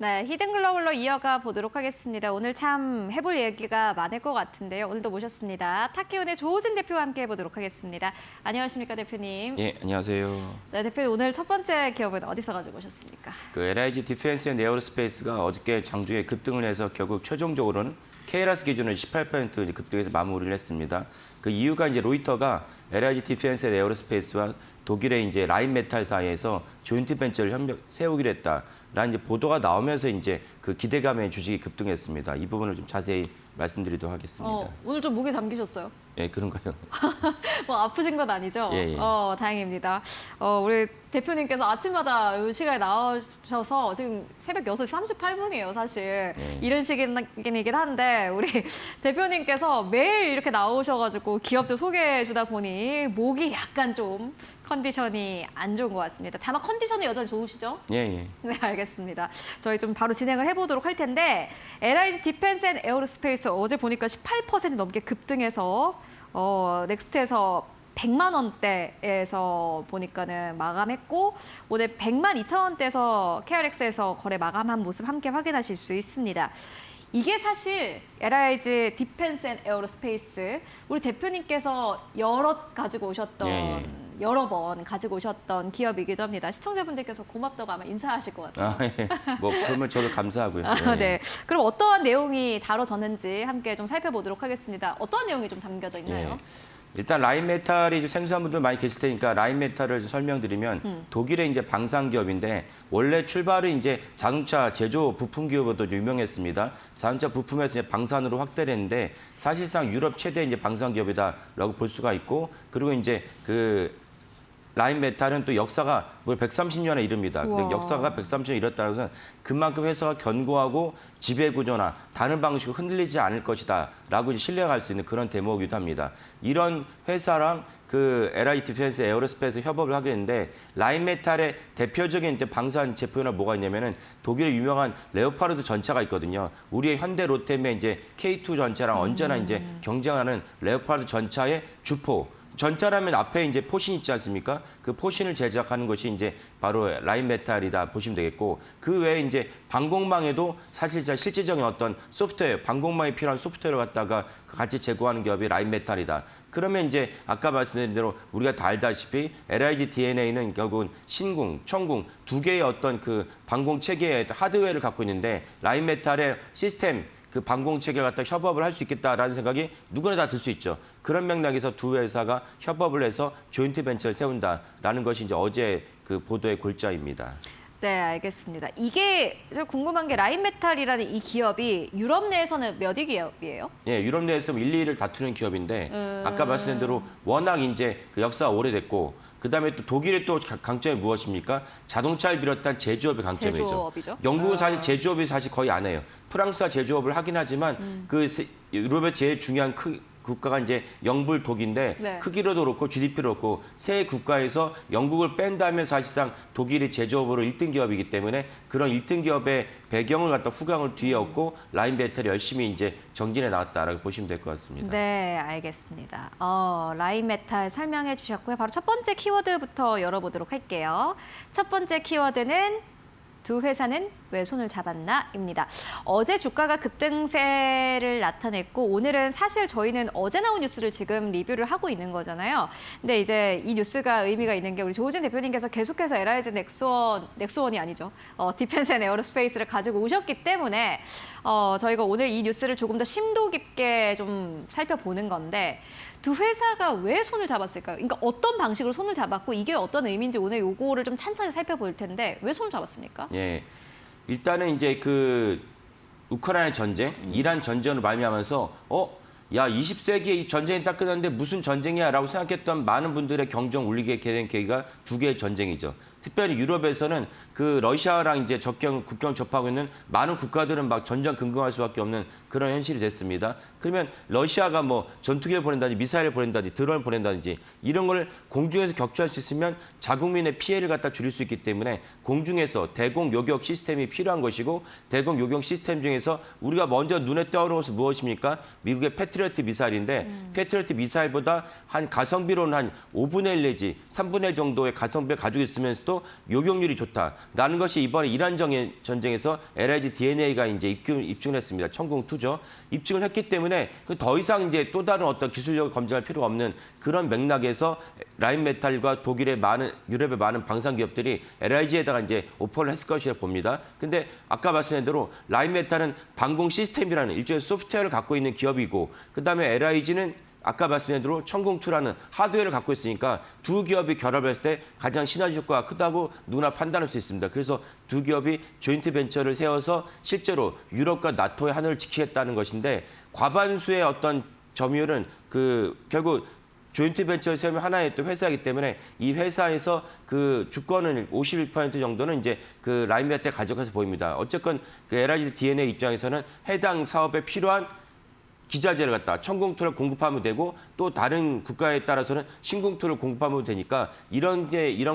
네, 히든글로벌로 이어가 보도록 하겠습니다. 오늘 참 해볼 얘기가 많을 것 같은데요. 오늘도 모셨습니다. 타케온의 조우진 대표와 함께 해보도록 하겠습니다. 안녕하십니까, 대표님. 예, 안녕하세요. 네, 대표님 오늘 첫 번째 기업은 어디서 가지고 오셨습니까? 그 LIG 디펜스 앤 에어로스페이스가 어저께 장중에 급등을 해서 결국 최종적으로는 K라스 기준으로 18% 급등해서 마무리를 했습니다. 그 이유가 이제 로이터가 LIG 디펜스 앤 에어로스페이스와 독일의 이제 라인메탈 사이에서 조인트 벤처를 세우기로 했다라는 이제 보도가 나오면서 이제 그 기대감에 주식이 급등했습니다. 이 부분을 좀 자세히 말씀드리도록 하겠습니다. 오늘 좀 목이 잠기셨어요? 예, 그런가요? 뭐 아프신 건 아니죠? 예, 예. 다행입니다. 우리 대표님께서 아침마다 이 시간에 나오셔서 지금 새벽 6시 38분이에요, 사실. 예. 이런 시간이긴 한데 우리 대표님께서 매일 이렇게 나오셔가지고 기업도 소개해 주다 보니 목이 약간 좀 컨디션이 안 좋은 것 같습니다. 다만 컨디션은 여전히 좋으시죠? 예, 예. 네, 알겠습니다. 저희 좀 바로 진행을 해보도록 할 텐데 LIG 디펜스 앤 에어로스페이스 어제 보니까 18% 넘게 급등해서 넥스트에서 100만 원대에서 보니까는 마감했고 오늘 100만 2천 원대에서 KRX에서 거래 마감한 모습 함께 확인하실 수 있습니다. 이게 사실 LIG 디펜스 앤 에어로스페이스 우리 대표님께서 여러 번 가지고 오셨던 기업이기도 합니다. 시청자분들께서 고맙다고 아마 인사하실 것 같아요. 아, 예. 뭐 그러면 저도 감사하고요. 아, 예. 네. 그럼 어떠한 내용이 다뤄졌는지 함께 좀 살펴보도록 하겠습니다. 어떠한 내용이 좀 담겨져 있나요? 예. 일단 라인메탈이 좀 생소한 분들 많이 계실 테니까 라인메탈을 좀 설명드리면 독일의 이제 방산 기업인데 원래 출발은 이제 자동차 제조 부품 기업으로 유명했습니다. 자동차 부품에서 이제 방산으로 확대를 했는데 사실상 유럽 최대 이제 방산 기업이다라고 볼 수가 있고 그리고 이제 그 라인메탈은 또 역사가 130년에 이릅니다. 근데 우와. 역사가 130년 이렇다는 것은 그만큼 회사가 견고하고 지배 구조나 다른 방식으로 흔들리지 않을 것이다라고 신뢰할 수 있는 그런 대목이기도 합니다. 이런 회사랑 그 LIG 디펜스 에어로스페이스 협업을 하게 됐는데 라인메탈의 대표적인 방산 제품이 뭐가 있냐면은 독일의 유명한 레오파르드 전차가 있거든요. 우리의 현대 롯데의 이제 K2 전차랑 언제나 이제 경쟁하는 레오파르드 전차의 주포. 전차라면 앞에 이제 포신 있지 않습니까? 그 포신을 제작하는 것이 이제 바로 라인메탈이다 보시면 되겠고 그 외에 이제 방공망에도 사실 실질적인 어떤 소프트웨어, 방공망에 필요한 소프트웨어를 갖다가 같이 제공하는 기업이 라인메탈이다. 그러면 이제 아까 말씀드린 대로 우리가 다 알다시피 LIG DNA는 결국은 신궁, 청궁 두 개의 어떤 그 방공 체계의 하드웨어를 갖고 있는데 라인메탈의 시스템 그 방공 체계를 갖다 협업을 할 수 있겠다라는 생각이 누구나 다 들 수 있죠. 그런 맥락에서 두 회사가 협업을 해서 조인트 벤처를 세운다라는 것이 이제 어제 그 보도의 골자입니다. 네, 알겠습니다. 이게 저 궁금한 게 라인메탈이라는 이 기업이 유럽 내에서는 몇 위 기업이에요? 예, 유럽 내에서 1, 2위를 다투는 기업인데 아까 말씀드린 대로 워낙 이제 그 역사가 오래됐고 그다음에 또 독일의 또 강점이 무엇입니까? 자동차를 비롯한 제조업의 강점이죠. 제조업이죠. 영국은 사실 제조업이 사실 거의 안 해요. 프랑스가 제조업을 하긴 하지만 유럽의 제일 중요한 국가가 이제 영불 독인데 네. 크기로도 그렇고 GDP로 그렇고 세 국가에서 영국을 뺀다면 사실상 독일이 제조업으로 1등 기업이기 때문에 그런 1등 기업의 배경을 갖다 후광을 뒤에 얻고 라인메탈이 열심히 이제 정진해 나왔다라고 보시면 될 것 같습니다. 네, 알겠습니다. 라인메탈 설명해 주셨고요. 바로 첫 번째 키워드부터 열어보도록 할게요. 첫 번째 키워드는 두 회사는 왜 손을 잡았나?입니다. 어제 주가가 급등세를 나타냈고 오늘은 사실 저희는 어제 나온 뉴스를 지금 리뷰를 하고 있는 거잖아요. 근데 이제 이 뉴스가 의미가 있는 게 우리 조우진 대표님께서 계속해서 LIG 넥스원이 아니죠. 디펜스 앤 에어로스페이스를 가지고 오셨기 때문에 저희가 오늘 이 뉴스를 조금 더 심도 깊게 좀 살펴보는 건데 두 회사가 왜 손을 잡았을까요? 그러니까 어떤 방식으로 손을 잡았고 이게 어떤 의미인지 오늘 요거를 좀 찬찬히 살펴볼 텐데 왜 손을 잡았습니까? 예, 일단은 이제 그 우크라이나 전쟁, 이란 전쟁으로 말미암아서 야 20세기에 이 전쟁이 딱 끝났는데 무슨 전쟁이야라고 생각했던 많은 분들의 경종 울리게 된 계기가 두 개의 전쟁이죠. 특별히 유럽에서는 그 러시아랑 이제 국경 접하고 있는 많은 국가들은 막 전전 긍긍할 수밖에 없는 그런 현실이 됐습니다. 그러면 러시아가 뭐 전투기를 보낸다든지 미사일을 보낸다든지 드론을 보낸다든지 이런 걸 공중에서 격추할 수 있으면 자국민의 피해를 갖다 줄일 수 있기 때문에 공중에서 대공 요격 시스템이 필요한 것이고 대공 요격 시스템 중에서 우리가 먼저 눈에 떠오르는 것은 무엇입니까? 미국의 패트리어트 미사일인데 패트리어트 미사일보다 한 가성비로는 한 5분의 1 내지 3분의 1 정도의 가성비를 가지고 있으면서도 그래도 요격률이 좋다라는 것이 이번에 이란 전쟁에서 LIG DNA가 이제 입증을 했습니다. 천궁2죠. 입증을 했기 때문에 더 이상 이제 또 다른 어떤 기술력을 검증할 필요가 없는 그런 맥락에서 라인메탈과 유럽의 많은 방산 기업들이 LIG에다가 이제 오퍼를 했을 것이라 봅니다. 근데 아까 말씀드린 대로 라인메탈은 방공 시스템이라는 일종의 소프트웨어를 갖고 있는 기업이고, 그다음에 LIG는 아까 말씀드린 대로 천궁2라는 하드웨어를 갖고 있으니까 두 기업이 결합했을 때 가장 시너지 효과가 크다고 누구나 판단할 수 있습니다. 그래서 두 기업이 조인트 벤처를 세워서 실제로 유럽과 나토의 하늘을 지키겠다는 것인데, 과반수의 어떤 점유율은 결국 조인트 벤처를 세우면 하나의 또 회사이기 때문에 이 회사에서 그 주권은 51% 정도는 이제 그 라인메탈에 가져가서 보입니다. 어쨌건 그 LIG DNA 입장에서는 해당 사업에 필요한 기자재를 갖다 천궁2를 공급하면 되고, 또 다른 국가에 따라서는 신궁2를 공급하면 되니까 이런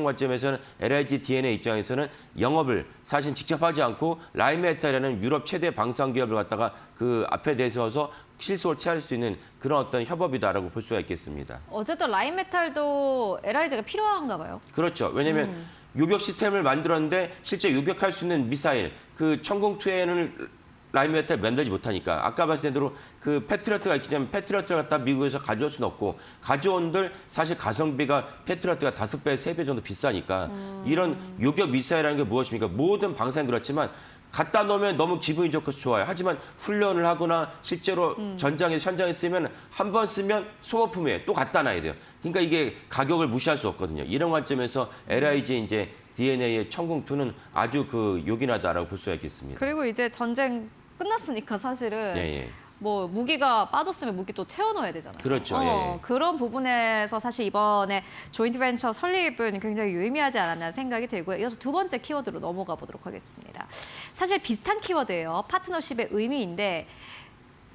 관점에서는 LIG DNA 입장에서는 영업을 사실 직접 하지 않고 라인메탈이라는 유럽 최대 방산 기업을 갖다가 그 앞에 내세워서 실속을 취할 수 있는 그런 어떤 협업이다라고 볼 수가 있겠습니다. 어쨌든 라인메탈도 LIG가 필요한가 봐요. 그렇죠. 왜냐하면 요격 시스템을 만들었는데 실제 요격할 수 있는 미사일, 그 천궁2에는 라인메탈 만들지 못하니까 아까 말씀드린 대로 그 패트리어트가 있기 때문에 패트리어트를 갖다 미국에서 가져올 수는 없고, 가져온들 사실 가성비가 패트리어트가 5배, 3배 정도 비싸니까 이런 요격 미사일이라는 게 무엇입니까? 모든 방사는 그렇지만 갖다 놓으면 너무 기분이 좋고 좋아요. 하지만 훈련을 하거나 실제로 현장에 쓰면 한 번 쓰면 소모품이에요. 또 갖다 놔야 돼요. 그러니까 이게 가격을 무시할 수 없거든요. 이런 관점에서 LIG 이제 DNA의 천궁2는 아주 요긴하다라고 볼 수가 있겠습니다. 그리고 이제 전쟁 끝났으니까 사실은 예. 뭐 무기가 빠졌으면 무기 또 채워 넣어야 되잖아요. 그렇죠. 예. 그런 부분에서 사실 이번에 조인트 벤처 설립은 굉장히 유의미하지 않았나 생각이 들고요. 이어서 두 번째 키워드로 넘어가 보도록 하겠습니다. 사실 비슷한 키워드예요. 파트너십의 의미인데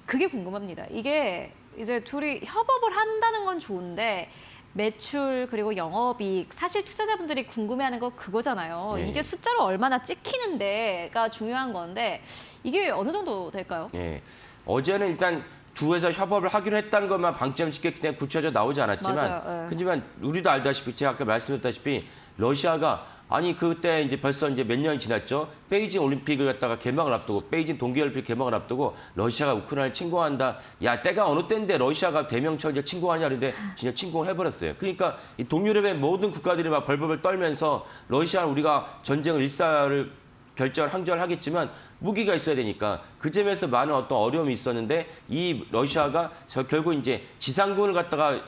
그게 궁금합니다. 이게 이제 둘이 협업을 한다는 건 좋은데 매출 그리고 영업이익, 사실 투자자분들이 궁금해하는 거 그거잖아요. 예. 이게 숫자로 얼마나 찍히는데가 중요한 건데 이게 어느 정도 될까요? 예. 어제는 일단 두 회사 협업을 하기로 했다는 것만 방점 찍혔기 때문에 구체적으로 나오지 않았지만, 맞아요. 예. 하지만 우리도 알다시피 제가 아까 말씀드렸다시피 러시아가 그때 이제 벌써 이제 몇 년이 지났죠. 베이징 올림픽을 갖다가 개막을 앞두고, 베이징 동계올림픽 개막을 앞두고 러시아가 우크라이나를 침공한다. 야, 때가 어느 때인데 러시아가 대명초 이제 침공하냐 그런데 진짜 침공을 해버렸어요. 그러니까 이 동유럽의 모든 국가들이 막 벌벌 떨면서 러시아 우리가 전쟁을 항저를 하겠지만 무기가 있어야 되니까 그 점에서 많은 어떤 어려움이 있었는데, 이 러시아가 결국 이제 지상군을 갖다가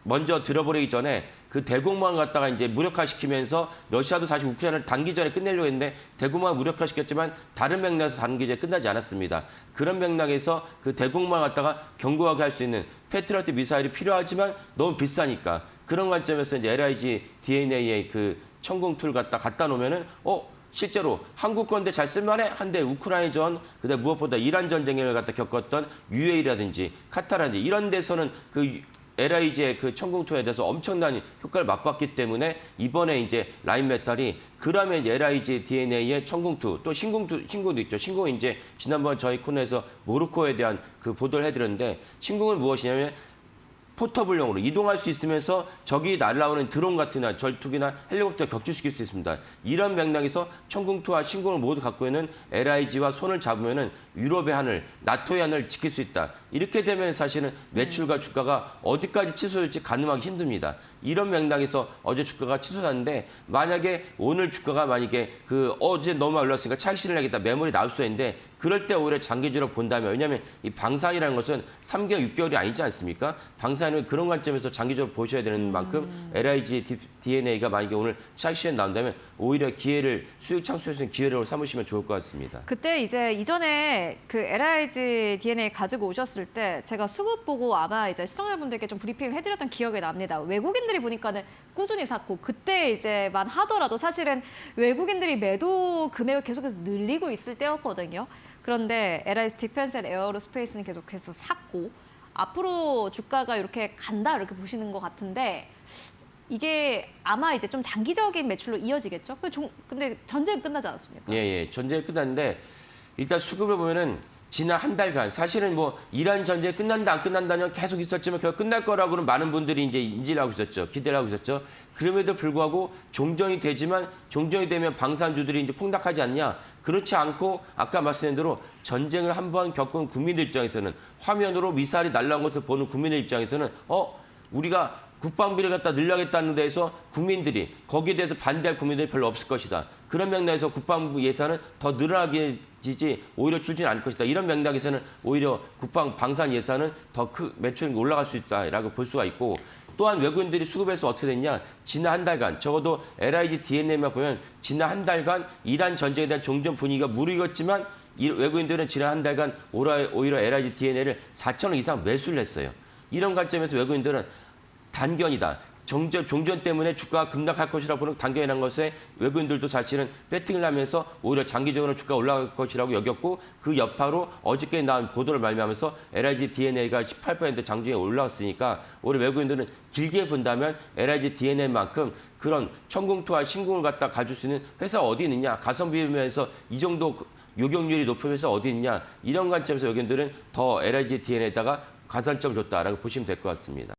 먼저 들어버리기 전에 그 대공망을 갖다가 이제 무력화시키면서, 러시아도 사실 우크라이나를 단기전에 끝내려고 했는데 대공망을 무력화시켰지만 다른 맥락에서 단기전에 끝나지 않았습니다. 그런 맥락에서 그 대공망을 갖다가 견고하게 할 수 있는 패트리어트 미사일이 필요하지만 너무 비싸니까, 그런 관점에서 이제 LIG DNA의 그 천궁2를 갖다 놓으면은 실제로 한국 건데 잘 쓸만해? 한데 우크라이나전, 그다음에 무엇보다 이란 전쟁을 갖다 겪었던 UAE라든지 카타르라든지 이런 데서는 그 LIG의 그 천궁2에 대해서 엄청난 효과를 맛봤기 때문에 이번에 이제 라인메탈이 그러면 이제 LIG DNA의 천궁2, 또 신궁도 있죠. 신궁은 이제 지난번 저희 코너에서 모로코에 대한 그 보도를 해드렸는데, 신궁은 무엇이냐면 포터블용으로 이동할 수 있으면서 적이 날아오는 드론 같은 전투기나 헬리콥터 격추시킬 수 있습니다. 이런 맥락에서 천궁2와 신궁을 모두 갖고 있는 LIG와 손을 잡으면은 유럽의 하늘, 나토의 하늘을 지킬 수 있다. 이렇게 되면 사실은 매출과 주가가 어디까지 취소될지 가늠하기 힘듭니다. 이런 맥락에서 어제 주가가 취소됐는데, 만약에 오늘 주가가 어제 너무 올랐으니까 차익 실현을 하겠다, 매물이 나올 수 있는데, 그럴 때 오히려 장기적으로 본다면, 왜냐하면 이 방산이라는 것은 3개월, 6개월이 아니지 않습니까? 방산은 그런 관점에서 장기적으로 보셔야 되는 만큼 LIG DNA가 만약에 오늘 차익 실현 나온다면 오히려 수익 창출할 수 있는 기회를 삼으시면 좋을 것 같습니다. 그때 이제 이전에 그 LIG DNA 가지고 오셨을 때 제가 수급 보고 아마 이제 시청자분들께 좀 브리핑을 해드렸던 기억이 납니다. 외국인들이 보니까는 꾸준히 샀고, 그때 이제만 하더라도 사실은 외국인들이 매도 금액을 계속해서 늘리고 있을 때였거든요. 그런데 LIG 디펜스 앤 에어로스페이스는 계속해서 샀고, 앞으로 주가가 이렇게 간다 이렇게 보시는 것 같은데, 이게 아마 이제 좀 장기적인 매출로 이어지겠죠? 근데 전쟁 끝나지 않았습니까? 예. 전쟁이 끝났는데 일단 수급을 보면은 지난 한 달간 사실은 뭐 이란 전쟁 끝난다 안 끝난다는 계속 있었지만 결국 끝날 거라고는 많은 분들이 이제 인지를 하고 있었죠. 기대를 하고 있었죠. 그럼에도 불구하고 종전이 되지만 종전이 되면 방산주들이 이제 폭락하지 않냐? 그렇지 않고 아까 말씀드린 대로 전쟁을 한번 겪은 국민들 입장에서는 화면으로 미사일이 날아온 것을 보는 국민들 입장에서는 우리가 국방비를 갖다 늘려야겠다는 데에서 국민들이 거기에 대해서 반대할 국민들이 별로 없을 것이다. 그런 맥락에서 국방부 예산은 더 늘어나겠지 오히려 줄지는 않을 것이다. 이런 맥락에서는 오히려 국방 방산 예산은 더 매출이 올라갈 수 있다라고 볼 수가 있고 또한 외국인들이 수급해서 어떻게 됐냐. 지난 한 달간 적어도 LIG DNA만 보면 지난 한 달간 이란 전쟁에 대한 종전 분위기가 무르익었지만 외국인들은 지난 한 달간 오히려 LIG DNA를 4천 원 이상 매수를 했어요. 이런 관점에서 외국인들은 단견이다. 종전 때문에 주가가 급락할 것이라고 보는 단견이라는 것에 외국인들도 사실은 배팅을 하면서 오히려 장기적으로 주가가 올라갈 것이라고 여겼고 그 여파로 어저께 나온 보도를 말미암아서 LIG DNA가 18% 장중에 올라왔으니까 오히려 외국인들은 길게 본다면 LIG DNA만큼 그런 천공투와 신공을 갖다 가질 수 있는 회사가 어디 있느냐. 가성비 면에서 이 정도 요격률이 높은 회사가 어디 있느냐. 이런 관점에서 외국인들은 더 LIG DNA에다가 가산점을 줬다라고 보시면 될 것 같습니다.